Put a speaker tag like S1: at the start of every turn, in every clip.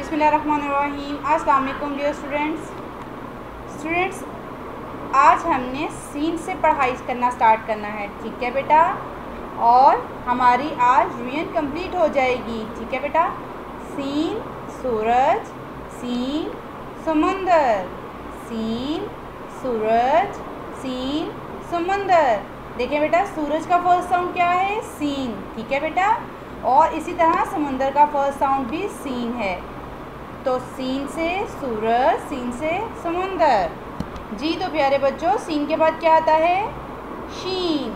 S1: बिस्मिल्लाहिर्रहमानिर्रहीम। अस्सलाम वालेकुम डियर स्टूडेंट्स, आज हमने सीन से पढ़ाई करना स्टार्ट करना है। ठीक है बेटा, और हमारी आज रिवीजन कंप्लीट हो जाएगी। ठीक है बेटा। सीन सूरज, सीन समुंदर, सीन सूरज, सीन समुंदर। देखें बेटा, सूरज का फर्स्ट साउंड क्या है? सीन। ठीक है बेटा, और इसी तरह समुंदर का फर्स्ट साउंड भी सीन है। तो सीन से सूरज, सीन से समुंदर। जी तो प्यारे बच्चों, सीन के बाद क्या आता है? शीन।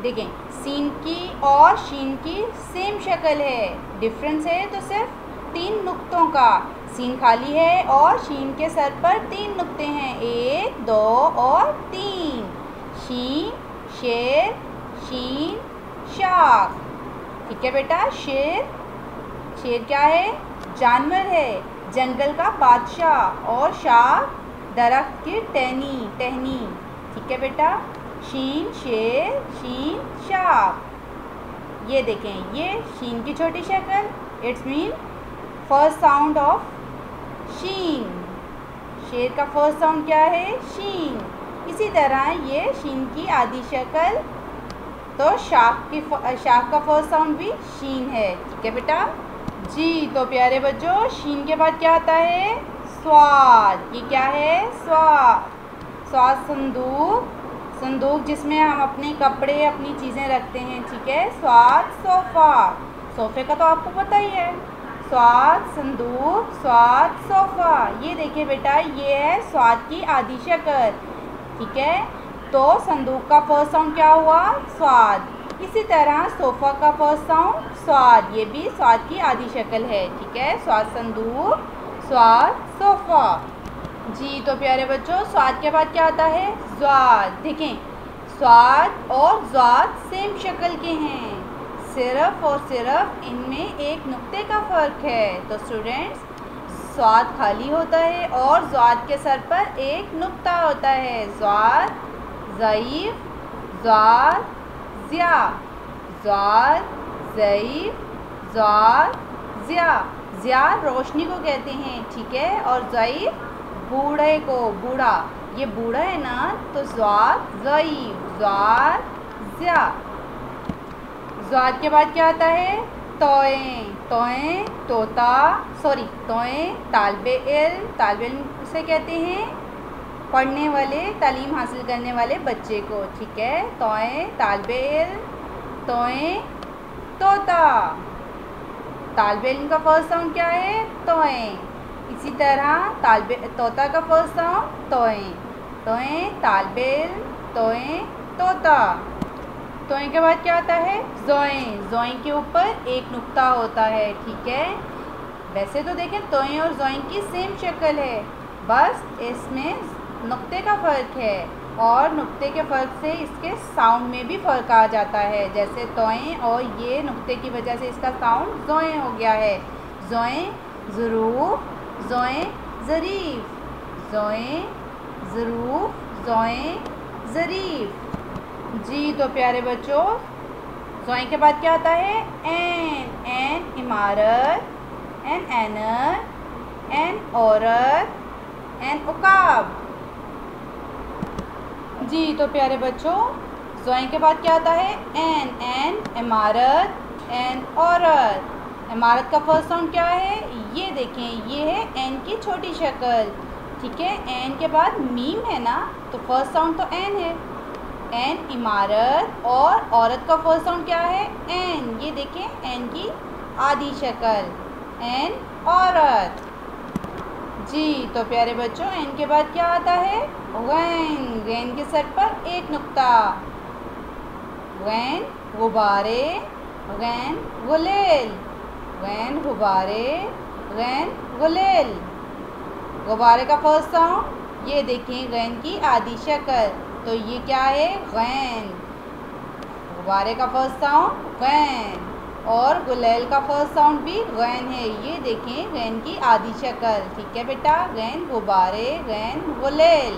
S1: देखें, सीन की और शीन की सेम शक्ल है, डिफरेंस है तो सिर्फ 3 नुक्तों का। सीन खाली है और शीन के सर पर 3 नुक्ते हैं, 1, 2 और 3। शीन शेर, शीन शाख। ठीक है बेटा। शेर क्या है? जानवर है, जंगल का बादशाह। और शाख दरख्त की टहनी। ठीक है बेटा। शीन शेर, शीन शाख। ये देखें, ये शीन की छोटी शक्ल, it's mean first sound of शीन। शेर का फर्स्ट साउंड क्या है? शीन। इसी तरह ये शीन की आधी शक्ल, तो शाख का फर्स्ट साउंड भी शीन है। ठीक है बेटा। जी तो प्यारे बच्चों, शीन के बाद क्या आता है? स्वाद। ये क्या है? स्वाद संदूक जिसमें हम अपने कपड़े, अपनी चीज़ें रखते हैं। ठीक है। स्वाद सोफ़े का तो आपको पता ही है। स्वाद संदूक, स्वाद सोफ़ा। ये देखिए बेटा, ये है स्वाद की आधी शक्ल। ठीक है। तो संदूक का फर्स्ट साउंड क्या हुआ? स्वाद। इसी तरह सोफ़ा का फर्स्ट साउंड स्वाद, ये भी स्वाद की आधी शक्ल है। ठीक है। स्वाद संदूक, स्वाद सोफ़ा। जी तो प्यारे बच्चों, स्वाद के बाद क्या आता है? ज़्वाद। देखें, स्वाद और ज़्वाद सेम शक्ल के हैं, सिर्फ और सिर्फ इनमें एक नुक्ते का फ़र्क है। तो स्टूडेंट्स, स्वाद खाली होता है और ज़्वाद के सर पर एक नुक्ता होता है। ज़्वाद ज़ईफ़, ज़्वाद ज़िया, ज़्वाद ज़ईफ़, ज़्वाद ज़िया। ज़िया रोशनी को कहते हैं। ठीक है। और ज़ईफ़ बूढ़े को, बूढ़ा। ये बूढ़ा है ना, तो ज़्वाद ज़ईफ़, ज़्वाद ज़िया। ज़्वाद के बाद क्या आता है? तोएं तोता, तोएं तालिबे इल्म से कहते हैं पढ़ने वाले, तालीम हासिल करने वाले बच्चे को। ठीक है। तोएं तालिबे इल्म, तोएं तोता। तालिबे इल्म का फर्स्ट साउंड क्या है? तोएं। इसी तरह तोता का फर्स्ट साउंड तोएं तालिबे इल्म, तोएं तोता। तोएं के बाद क्या आता है? ज़ोएं के ऊपर एक नुक्ता होता है। ठीक है। वैसे तो देखें, तोएं और ज़ोएं की सेम शक्ल है, बस इसमें नुक्ते का फ़र्क है, और नुक्ते के फ़र्क से इसके साउंड में भी फ़र्क आ जाता है। जैसे तोएं, और ये नुक्ते की वजह से इसका साउंड ज़ोएं हो गया है। ज़ोएं ज़रूफ़, ज़ोएं ज़रीफ़, ज़ोएं ज़रूफ़, ज़ोएं ज़रीफ़। जी तो प्यारे बच्चों, ज़ोएं के बाद क्या आता है? एन इमारत, एनर, एन औरत, एन उकाब। जी तो प्यारे बच्चों, ज़ोएं के बाद क्या आता है? एन इमारत, एन औरत। इमारत का फर्स्ट साउंड क्या है? ये देखें, ये है एन की छोटी शक्ल। ठीक है। एन के बाद मीम है ना, तो फर्स्ट साउंड तो एन है। एन इमारत, और औरत का फर्स्ट साउंड क्या है? एन। ये देखें, एन की आधी शक्ल, एन औरत। जी तो प्यारे बच्चों, एन के बाद क्या आता है? गैन के सर पर एक नुक्ता। गैन गुब्बारे, गैन गुलेल, गैन गुब्बारे, गैन गुलेल। गुब्बारे का फर्स्ट साउंड, ये देखें, गैन की आधी शक्ल, तो ये क्या है? गैन। गुब्बारे का फर्स्ट साउंड गैन, और गुलेल का फर्स्ट साउंड भी गैन है। ये देखें, गैन की आधी शक्ल। ठीक है बेटा। गैन गुब्बारे, गैन गुलेल।